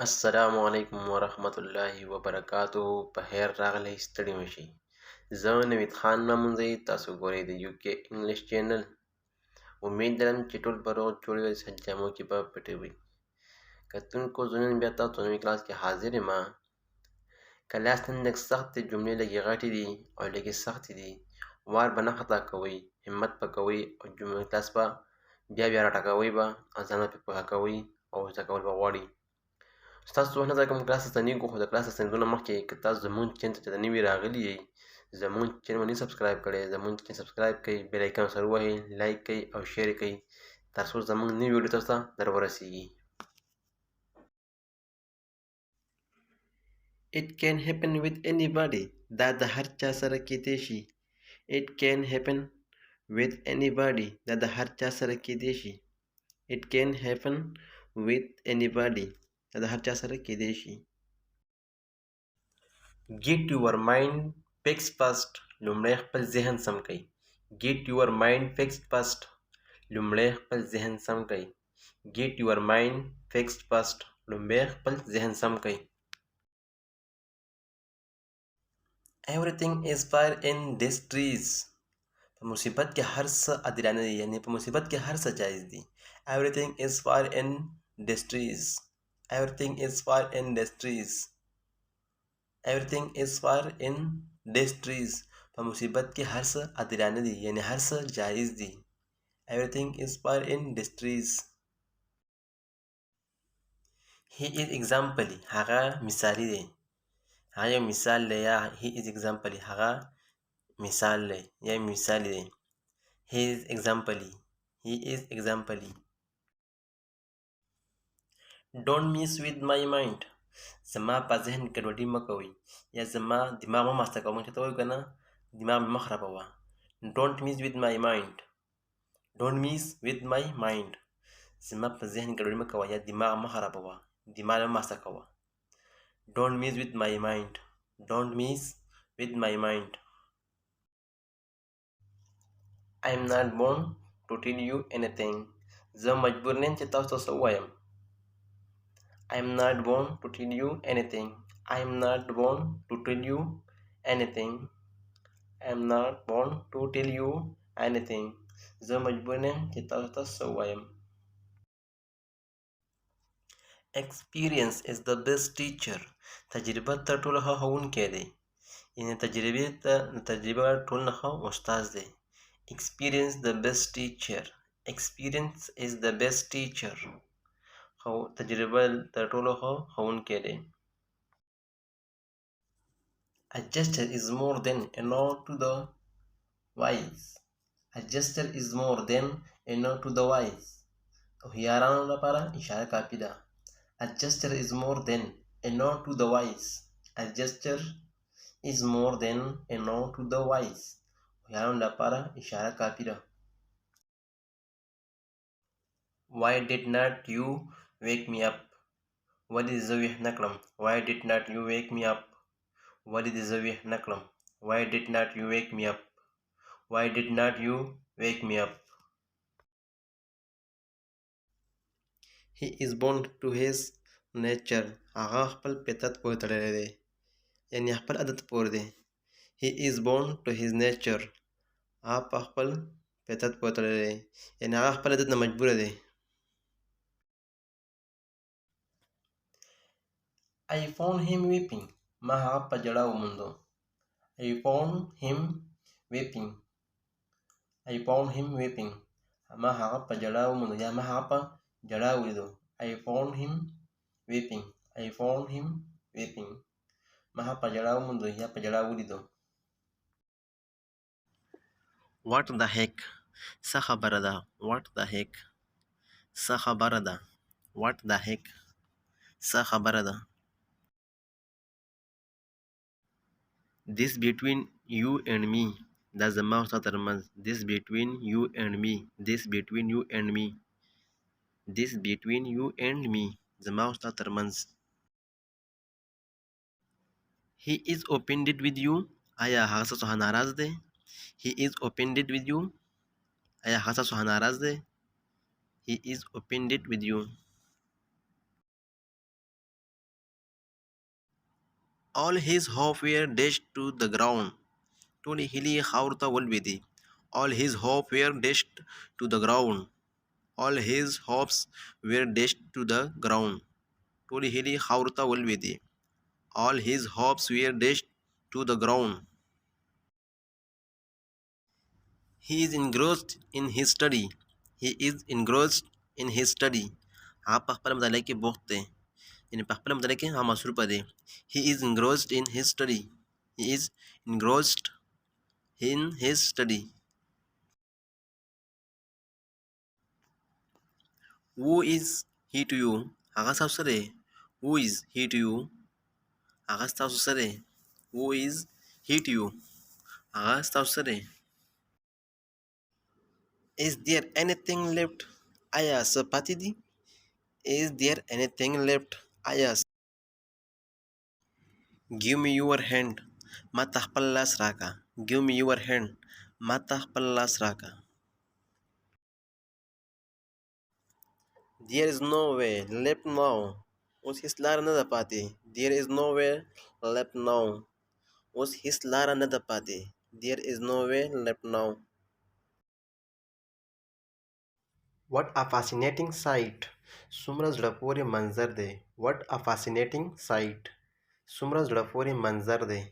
السلام علیکم ورحمت الله وبرکاتو. په خیر راغلی، ستړي مشئ. زه نوید خان نامنځئ، تاسو ګورئ د یو کې انګلیش چینل. امید لرم چې ټول به روغ جوړ وئ، صحت جامو کې به پټې وئ. کتونکو زه نن بیا تاسو ته نوي کلاس کې حاضر یم. کلاس نن لږ سخت دی، جملې لږې غټې دي او لږې سختې دي. وار به نه خطا کوئ، همت به کوئ او کلاس به بیا راټکوئ به او ځان به پرې پوهه کوئ او زده کول به غواړئ. ستاسو وخت نه ضایع کوم. کلاس ته ستنېږو، خو د کلاس ته ستنېدو نه مخکې که تاسو زموږ چینل ته نوي راغلي یئ، زموږ چینل مو نه سبسکرایب کړی، زموږ چینل سبسکرایب کړئ، بیل آیکن سره ووهئ، لایک کړئ او شیر یې کړئ تر څو زموږ نوي ویډیو تاسو ته در ورسیږي. It can happen with anybody. دا د هر چا سره کیدی شي. It can happen with anybody. دا د هر چا سره کیدی شي. It can happen with anybody. دا د هر چا سره کیدی شي. Get your mind fixed first. لومړی خپل ذهن سم کړئ. Get your mind fixed first. لومړی خپل ذهن سم کړئ. Get your mind fixed first. لومړی خپل ذهن سم کړئ. Everything is fair in these trees. په مصیبت کې هر څه عادلانه دي، یعنی په مصیبت کې هر څه جایز دي. Everything is fair in these trees. Everything is fair in these trees. Everything is fair in these trees. په مصیبت کې هر څه عادلانه دي، یعنی هر څه جایز دي. Everything is fair in these trees. He is example. هغه مثالی دی. هغه یو مثال دی، یا he is example. هغه مثال دی یا مثالی دی. He is example. He is example. Don't mess with my mind. زما په ذهن ګډوډي مه کوئ، یا زما دماغ مه ماسته کوه. موږ ته وایو که نه، دماغ مې مه خرابوه. Don't mess with my mind. Don't mess with my mind. زما په ذهن ګډوډي مه کوه یا دماغ مه خرابوه، دماغ مه ماسته کوه. Don't mess with my mind. Don't mess with my mind. I am not born to tell you anything. زه مجبور نه یم چې تاسو ته څه ووایم. I am not born to tell you anything. I am not born to tell you anything. I am not born to tell you anything. زه مجبور نه یم چې تاسو ته څه ووایم. Experience is the best teacher. تجربه تر ټولو ښه ښوونکی دی. یعنې تجربه ټول نه ښه استاد دی. Experience the best teacher. Experience is the best teacher. تجربه تر ټولو ښه ښوونکی دی. A gesture is more than a nod to the wise. A gesture is more than a nod to the wise. هوښیارانو لپاره اشاره کافي ده. A gesture is more than a nod to the wise. A gesture is more than a nod to the wise. هوښیارانو لپاره اشاره کافي ده. Why did not you wake me up? ولې زه ویښ نه کړم. Why did not you wake me up? ولې دې زه ویښ نه کړم. Why did not you wake me up? Why did not you wake me up? He is born to his nature. هغه خپل فطرت پورې تړلی دی، یعنی خپل عادت پورې دی. He is born to his nature. هغه په خپل فطرت پورې تړلی دی، یعنی هغه خپل عادت نه مجبوره دی. I found him weeping. ما هغه په ژړا وموندو. I found him weeping. I found him weeping. ما هغه په ژړا وموندو یا ما هغه په ژړا ولیدو. I found him weeping. I found him weeping. ما هغه په ژړا وموندو یا په ژړا ولیدو. What the heck. څه خبره ده. What the heck. څه خبره ده. What the heck. څه خبره ده. This between you and me. دا زما او ستا ترمنځ. This between you and me. This between you and me. This between you and me. زما او ستا ترمنځ. He is offended with you. آیا هغه ستاسو څخه ناراض دی. He is offended with you. آیا هغه ستاسو څخه ناراض دی. He is offended with you. All his hope were dashed to the ground. ټولې هیلې یې خاورو ته ولوېدې. All his hope were dashed to the ground. All his hopes were dashed to the ground. ټولې هیلې یې خاورو ته ولوېدې. All his hopes were dashed to the ground. He is engrossed in his study. He is engrossed in his study. هغه په خپل مطالعه کې بوخت دی. یعنې په خپل مطالعه کې هغه مصروفه دی. He is engrossed in his study. He is engrossed in his study. Who is he to you? هغه ستاسو څه دی. Who is he to you? هغه ستاسو څه دی. Who is he to you? هغه ستاسو څه دی. Is there anything left? آیا څه پاتې دي. Is there anything left? آیا Give me your hand. ما ته خپل لاس راکا. Give me your hand. ما ته خپل لاس راکا. There is no way left now. اوس هیڅ لاره نه ده پاتې. There is no way left now. اوس هیڅ لاره نه ده پاتې. There is no way left now. What a fascinating sight. څومره زړه پورې منظر دی. What a fascinating sight. څومره زړه پورې منظر دی.